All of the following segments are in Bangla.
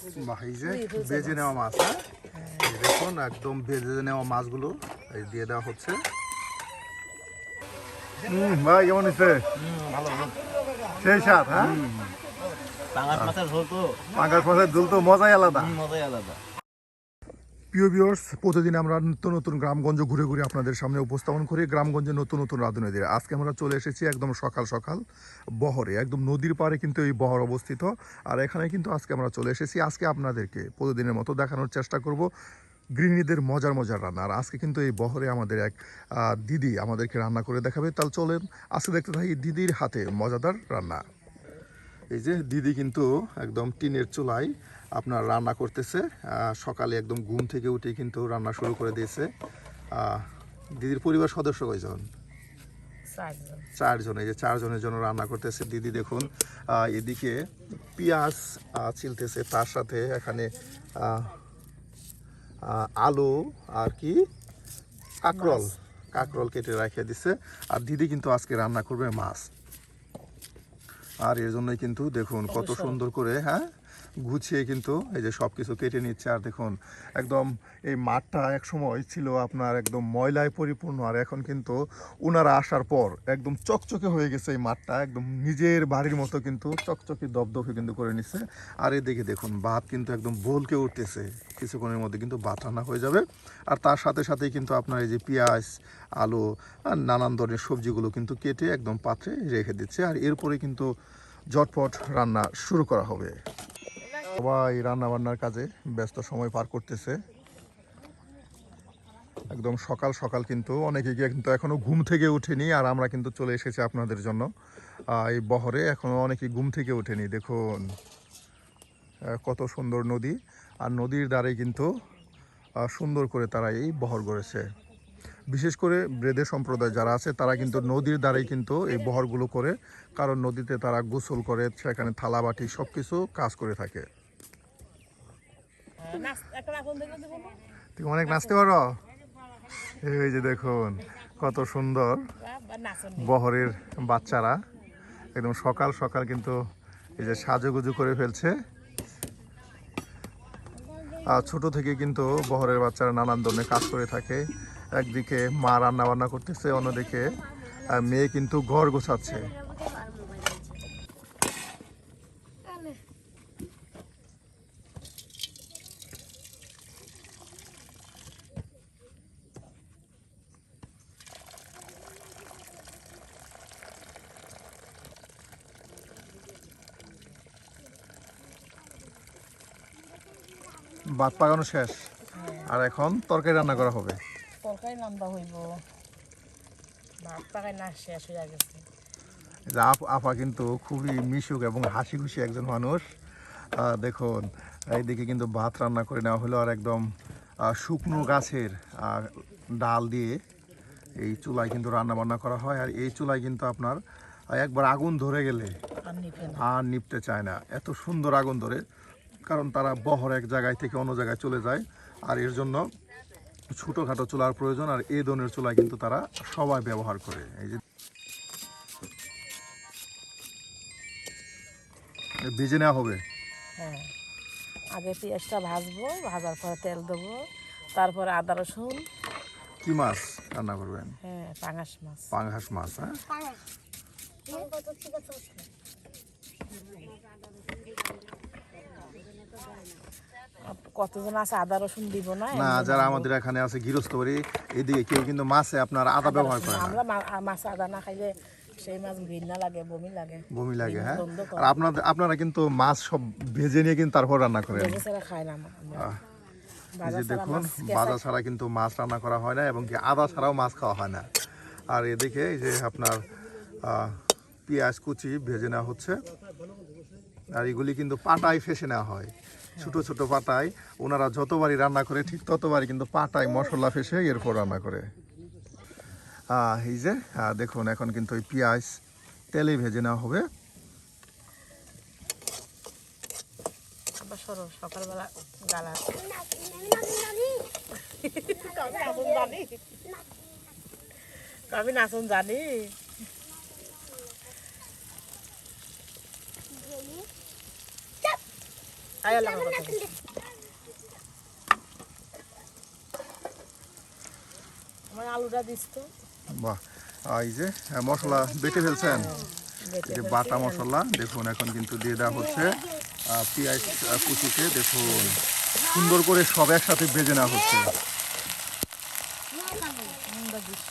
এই যে ভেজে নেওয়া মাছ, হ্যাঁ দেখুন একদম ভেজে নেওয়া মাছগুলো এই দিয়ে দেওয়া হচ্ছে। ভাই কেমন হচ্ছে? সেই স্বাদ, হ্যাঁ পাঙ্গাস মাছের ঝোল তো মজাই আলাদা। প্রিয় ভিউয়ার্স, প্রতিদিন আমরা নিত্য নতুন গ্রামগঞ্জ ঘুরে ঘুরে আপনাদের সামনে উপস্থাপন করি গ্রামগঞ্জে নতুন নতুন রাঁধুনিদের। আজকে আমরা চলে এসেছি একদম সকাল সকাল বহরে, একদম নদীর পাড়ে কিন্তু এই বহর অবস্থিত। আর এখানে কিন্তু আজকে আমরা চলে এসেছি, আজকে আপনাদেরকে প্রতিদিনের মতো দেখানোর চেষ্টা করব গৃহিণীদের মজার মজার রান্না। আর আজকে কিন্তু এই বহরে আমাদের এক দিদি আমাদেরকে রান্না করে দেখাবে। তাহলে চলেন আজকে দেখতে থাকি দিদির হাতে মজাদার রান্না। এই যে দিদি কিন্তু একদম টিনের চুলায় আপনার রান্না করতেছে। সকালে একদম ঘুম থেকে উঠে কিন্তু রান্না শুরু করে দিয়েছে। দিদির পরিবার সদস্য কয়জন? চারজন। এই যে চারজনের জন্য রান্না করতেছে দিদি। দেখুন এদিকে পেঁয়াজ ছিলতেছে, তার সাথে এখানে আলু আর কি কাঁকরোল কেটে রেখে দিচ্ছে। আর দিদি কিন্তু আজকে রান্না করবে মাছ। আর এর জন্যই কিন্তু দেখুন কত সুন্দর করে গুছিয়ে কিন্তু এই যে সব কিছু কেটে নিচ্ছে। আর দেখুন একদম এই মাঠটা এক সময় ছিল আপনার একদম ময়লায় পরিপূর্ণ, আর এখন কিন্তু ওনারা আসার পর একদম চকচকে হয়ে গেছে এই মাঠটা, একদম নিজের বাড়ির মতো কিন্তু চকচকে দপদপে কিন্তু করে নিচ্ছে। আর এদিকে দেখুন ভাত কিন্তু একদম বলকে উঠতেছে, কিছুক্ষণের মধ্যে কিন্তু ভাত রান্না হয়ে যাবে। আর তার সাথে সাথেই কিন্তু আপনার এই যে পেঁয়াজ, আলু আর নানান ধরনের সবজিগুলো কিন্তু কেটে একদম পাত্রে রেখে দিচ্ছে। আর এরপরে কিন্তু ঝটপট রান্না শুরু করা হবে। সবাই রান্না বান্নার কাজে ব্যস্ত সময় পার করতেছে। একদম সকাল সকাল কিন্তু অনেকে গিয়ে কিন্তু এখনো ঘুম থেকে ওঠেনি, আর আমরা কিন্তু চলে এসেছি আপনাদের জন্য এই বহরে। এখনো অনেকে ঘুম থেকে ওঠেনি। দেখুন কত সুন্দর নদী, আর নদীর ধারে কিন্তু সুন্দর করে তারা এই বহর গড়েছে। বিশেষ করে ব্রেদে সম্প্রদায় যারা আছে তারা কিন্তু নদীর ধারেই কিন্তু এই বহরগুলো করে, কারণ নদীতে তারা গোসল করে, সেখানে থালা বাটি সব কিছু কাজ করে থাকে। তুমি অনেক নাচতে পারো। এই যে দেখুন কত সুন্দর বহরের বাচ্চারা একদম সকাল সকাল কিন্তু এই যে সাজুগুজু করে ফেলছে। আর ছোট থেকে কিন্তু বহরের বাচ্চারা নানান ধরনের কাজ করে থাকে। একদিকে মা রান্না বান্না করতেছে, অন্যদিকে মেয়ে কিন্তু ঘর গোছাচ্ছে। ভাত পাকানো শেষ, আর এখন তরকারি রান্না করা হবে। তরকারি রান্না হইব, ভাত পাকাই না শেষ হয়ে গেছে। আপা কিন্তু খুবই মিশুক এবং হাসি খুশি একজন মানুষ। দেখুন এইদিকে কিন্তু ভাত রান্না করে নেওয়া হলো, আর একদম শুকনো গাছের ডাল দিয়ে এই চুলায় কিন্তু রান্না বান্না করা হয়। আর এই চুলায় কিন্তু আপনার একবার আগুন ধরে গেলে আর নিভতে চায় না, এত সুন্দর আগুন ধরে। কারণ তারা বহর এক জায়গায় থেকে অন্য জায়গায় চলে যায়, আর এর জন্য ছোটোখাটো চুলার প্রয়োজন। আর এই ধরনের চুলা কিন্তু তারা সবাই ব্যবহার করে। এই যে ভেজে নেওয়া হবে। হ্যাঁ, আগে পেঁয়াজটা ভাজবো, ভাজার পরে তেল দেবো, তারপরে আদা রসুন। কি মাছ রান্না করবেন? হ্যাঁ, পাঙ্গাস মাছ। পাঙ্গাস মাছ, হ্যাঁ। কতজন আছে আদা রসুন দিব না? না, যারা আমাদের এখানে আছে গৃহস্থ বাড়ি এদিকে কেউ কিন্তু মাছে আপনার আদা ব্যবহার করে না। আমরা মাছ আদা না খাইলে সেই মাছ ঘৃণা লাগে, বমি লাগে। হ্যাঁ, আর আপনারা কিন্তু মাছ সব ভেজে নিয়ে কিন্তু তারপর রান্না করেন। ভেজে ছাড়া খাই না আমরা। এই যে দেখুন ভাজা ছাড়া কিন্তু মাছ রান্না করা হয় না, এবং কি আদা ছাড়াও মাছ খাওয়া হয় না। আর এদিকে এই যে আপনার পেঁয়াজ কুচি ভেজে নেওয়া হচ্ছে। আর এগুলি কিন্তু পাটায় ফেসে নেওয়া হয়, ছোট ছোট পাটায়। ওনারা যতবারই রান্না করে ঠিক ততবারই কিন্তু পাটায় মশলা ফেসে এরপর রান্না করে। এই যে দেখুন এখন কিন্তু ওই পেঁয়াজ তেলে ভেজে নেওয়া হবে। সকালবেলা গালা আমি নাচন জানি। আয়া লাগা কথা বলি। আমার আলুটা দিস তো। বাহ, এই যে মশলা বেটে ফেলছেন, বেটে এই যে ফেলছি। বাটা মশলা দেখুন এখন কিন্তু দিয়ে দেওয়া হচ্ছে পেঁয়াজ কুচিতে। দেখুন সুন্দর করে সব একসাথে ভেজে নেওয়া হচ্ছে। নুনটা দিস।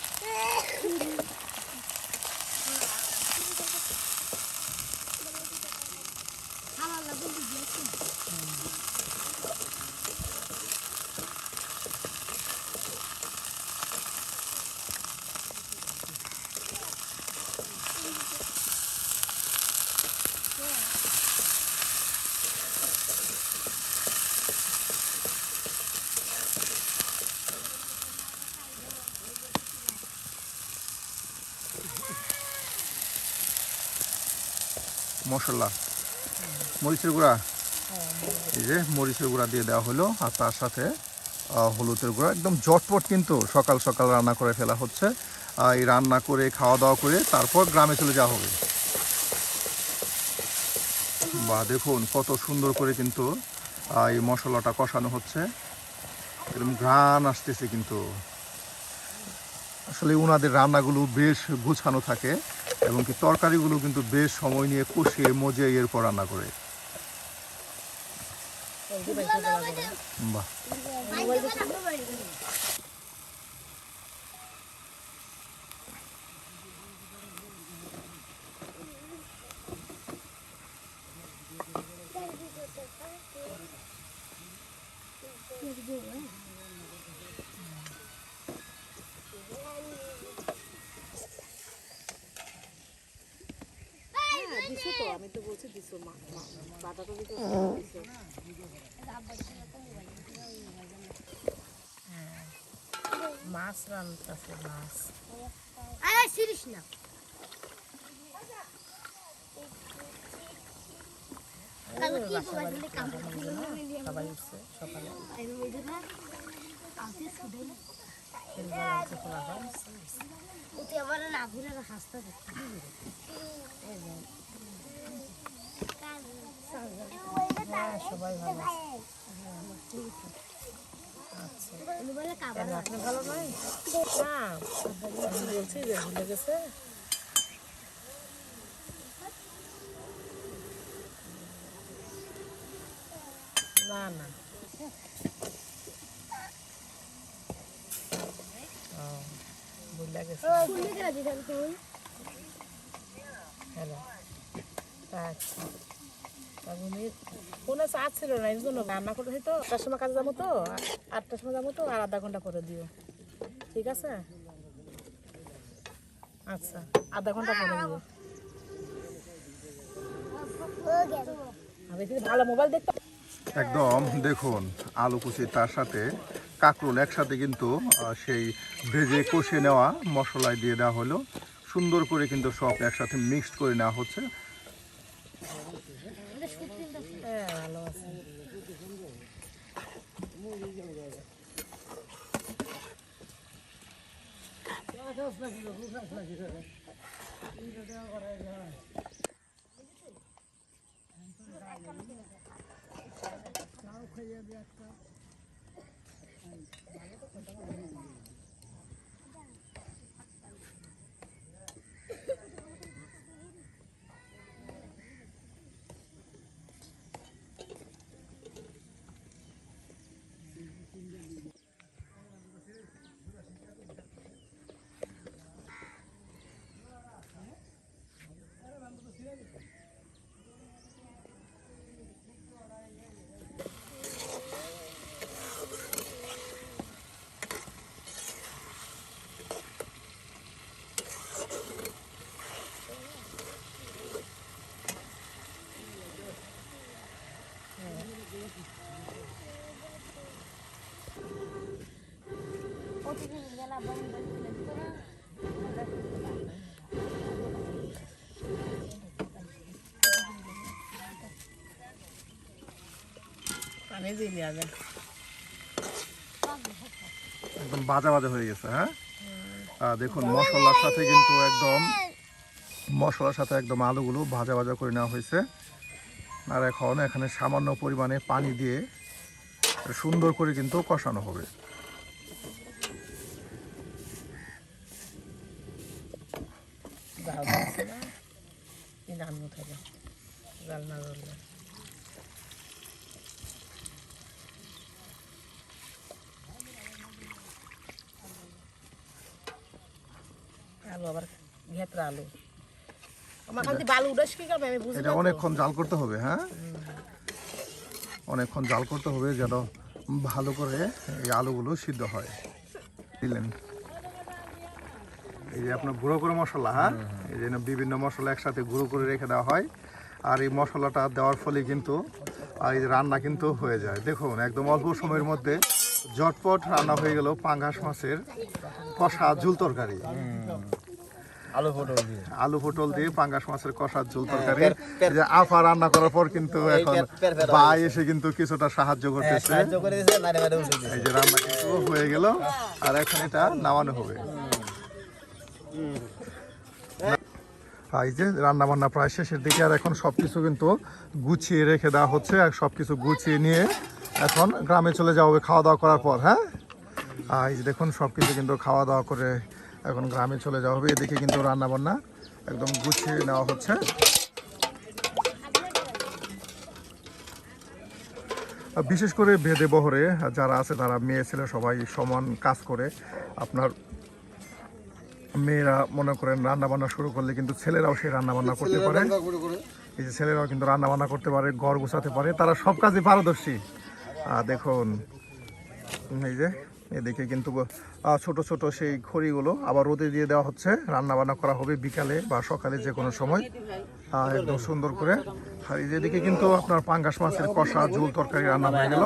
মশলা মরিচের গুঁড়া, এই যে মরিচের গুঁড়া দিয়ে দেওয়া হলো, আর তার সাথে হলুদের গুঁড়া। একদম ঝটপট কিন্তু সকাল সকাল রান্না করে ফেলা হচ্ছে। এই রান্না করে খাওয়া দাওয়া করে তারপর গ্রামে চলে যাওয়া হবে। বা দেখুন কত সুন্দর করে কিন্তু এই মশলাটা কষানো হচ্ছে, এরকম ঘ্রাণ আসতেছে কিন্তু। আসলে ওনাদের রান্নাগুলো বেশ গুছানো থাকে এবং কি তরকারিগুলো কিন্তু বেশ সময় নিয়ে কষিয়ে মজে এরপর রান্না করে। বাহ, দিছো তো, আমি তো বলছি দিছো, বাটা তো দিছো। মাছ রান্নাছে, মাছ। সবাই উঠছে সকালে। হ্যাঁ, সবাই ভালো আছে। আচ্ছা, কেন আপনি ভালো নয়? না, আমি বলছি যে ভুলে গেছে। না না, ও ভুলে গেছে। হ্যালো, আচ্ছা। উনি কোনো চার্জ ছিল না, এই জন্য রান্না করে হয়তো 8টার সময় কাজে যাবো তো, 8টার সময় যাবো তো, আর আধা ঘন্টা পরে দিও, ঠিক আছে? আচ্ছা, আধা ঘন্টা পরে দিও। আমি কিন্তু ভালো মোবাইল দেখতে। একদম দেখুন আলু কুচি তার সাথে কাঁকরোল একসাথে কিন্তু সেই ভেজে কষে নেওয়া মশলায় দিয়ে দেওয়া হলো। সুন্দর করে কিন্তু সব একসাথে মিক্সড করে নেওয়া হচ্ছে। হ্যাঁ, ভালো আছে। পানি দিয়ে দেওয়া যায়। একদম ভাজা ভাজা হয়ে গেছে। হ্যাঁ, দেখুন মশলার সাথে কিন্তু একদম মশলার সাথে একদম আলুগুলো ভাজা ভাজা করে নেওয়া হয়েছে। আর এখন এখানে সামান্য পরিমাণে পানি দিয়ে সুন্দর করে কিন্তু কষানো হবে। জাল দিচ্ছে না এই নামও থাকে জাল না ধরলে আলু আবার ঘেতরা আলু আমার খালি বালু উড়াস কি করবে আমি বুঝি এটা না তো। অনেকক্ষণ জাল করতে হবে, হ্যাঁ অনেকক্ষণ জাল করতে হবে যেন ভালো করে এই আলুগুলো সিদ্ধ হয়। দিলেন এই যে আপনার গুঁড়ো করে মশলা, হ্যাঁ এই যে বিভিন্ন মশলা একসাথে গুঁড়ো করে রেখে দেওয়া হয়। আর এই মশলাটা দেওয়ার ফলে কিন্তু এই যে রান্না কিন্তু হয়ে যায়। দেখুন একদম অল্প সময়ের মধ্যে ঝটপট রান্না হয়ে গেল পাঙ্গাস মাছের কষা ঝুল তরকারি। আলু পটল দিয়ে পাঙ্গাস মাছের কষা ঝোল তরকারি। এই যে আফা রান্না করার পর কিন্তু এখন ভাই এসে কিন্তু কিছুটা সাহায্য করতেছে। এই যে রান্না কিন্তু হয়ে গেল আর এখন এটা নামানো হবে। এই যে রান্না বান্না প্রায় শেষের দিকে আর এখন সবকিছু কিন্তু গুছিয়ে রেখে দেওয়া হচ্ছে আর সবকিছু গুছিয়ে নিয়ে এখন গ্রামে চলে যাওয়া হবে খাওয়া দাওয়া করার পর। হ্যাঁ এই যে দেখুন সবকিছু কিন্তু খাওয়া দাওয়া করে এখন গ্রামে চলে যাওয়া হবে। এদিকে কিন্তু রান্না বান্না একদম গুছিয়ে নেওয়া হচ্ছে। বিশেষ করে ভেদে বহরে যারা আছে তারা মেয়ে ছেলে সবাই সমান কাজ করে। আপনার মেয়েরা মনে করেন রান্না বান্না শুরু করলে কিন্তু ছেলেরাও সেই রান্না বান্না করতে পারে। এই যে ছেলেরাও কিন্তু রান্না বান্না করতে পারে, ঘর গোছাতে পারে, তারা সব কাজে পারদর্শী। দেখুন এই যে এদিকে কিন্তু ছোট ছোট সেই খড়িগুলো আবার রোদে দিয়ে দেওয়া হচ্ছে। রান্না বান্না করা হবে বিকালে বা সকালে যে কোনো সময় একদম সুন্দর করে। আর এই যেদিকে কিন্তু আপনার পাঙ্গাস মাছের কষা ঝোল তরকারি রান্না হয়ে গেল।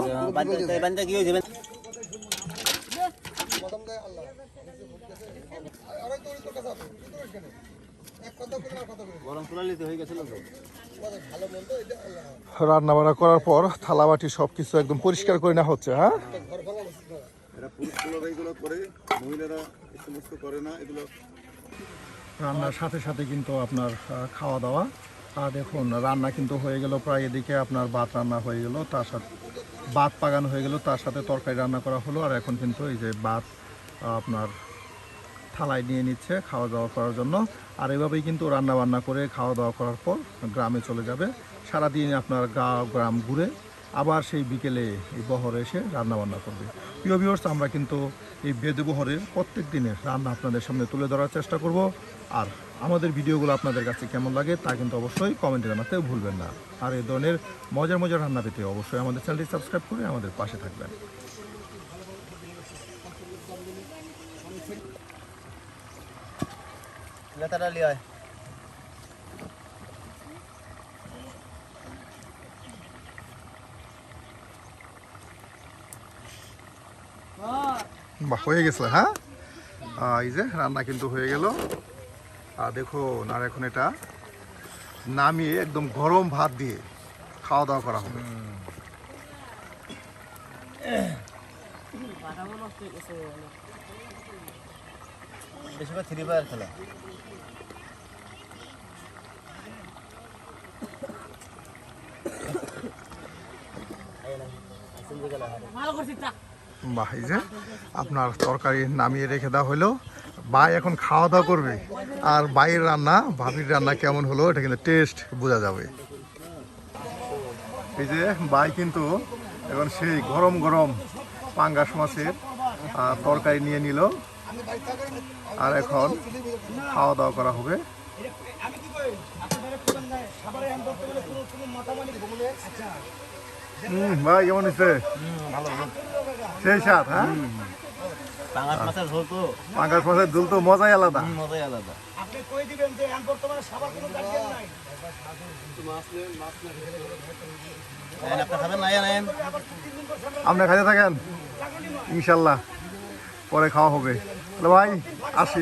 রান্না বান্না করার পর থালা বাটি সবকিছু একদম পরিষ্কার করে নেওয়া হচ্ছে। হ্যাঁ রান্নার সাথে সাথে কিন্তু আপনার খাওয়া দাওয়া। দেখুন রান্না কিন্তু হয়ে গেল প্রায়। এদিকে আপনার ভাত রান্না হয়ে গেল, তার সাথে ভাত পাকানো হয়ে গেল, তার সাথে তরকারি রান্না করা হলো। আর এখন কিন্তু এই যে ভাত আপনার থালায় নিয়ে নিচ্ছে খাওয়া দাওয়া করার জন্য। আর এভাবেই কিন্তু রান্না বান্না করে খাওয়া দাওয়া করার পর গ্রামে চলে যাবে। সারাদিন আপনার গ্রাম ঘুরে আবার সেই বিকেলে এই বহরে এসে রান্না বান্না করবে। প্রিয় ভিউয়ার্স, আমরা কিন্তু এই বেদে বহরের প্রত্যেক দিনের রান্না আপনাদের সামনে তুলে ধরার চেষ্টা করব। আর আমাদের ভিডিওগুলো আপনাদের কাছে কেমন লাগে তা কিন্তু অবশ্যই কমেন্টে জানাতে ভুলবেন না। আর এই ধরনের মজার মজার রান্না পেতে অবশ্যই আমাদের চ্যানেলটি সাবস্ক্রাইব করে আমাদের পাশে থাকবেন। বাহ, হয়ে গেছে। হ্যাঁ এই যে রান্না কিন্তু হয়ে গেল। আর দেখুন আর এখন এটা নামিয়ে একদম গরম ভাত দিয়ে খাওয়া দাওয়া করা হবে। বাহ, এই যে আপনার তরকারি নামিয়ে রেখে দেওয়া হলো। ভাই এখন খাওয়া দাওয়া করবে আর ভাইয়ের রান্না ভাবির রান্না কেমন হলো এটা কিন্তু টেস্ট বোঝা যাবে। এই যে ভাই কিন্তু এখন সেই গরম গরম পাঙ্গাস মাছের তরকারি নিয়ে নিল আর এখন খাওয়া দাওয়া করা হবে। ভাই কেমন হয়েছে? সেই স্বাদ। হ্যাঁ পাঙ্গাস মাছের ঝোল তো মজাই আলাদা। আপনি খাইতে থাকেন, ইনশাল্লাহ পরে খাওয়া হবে। ভাই আসি।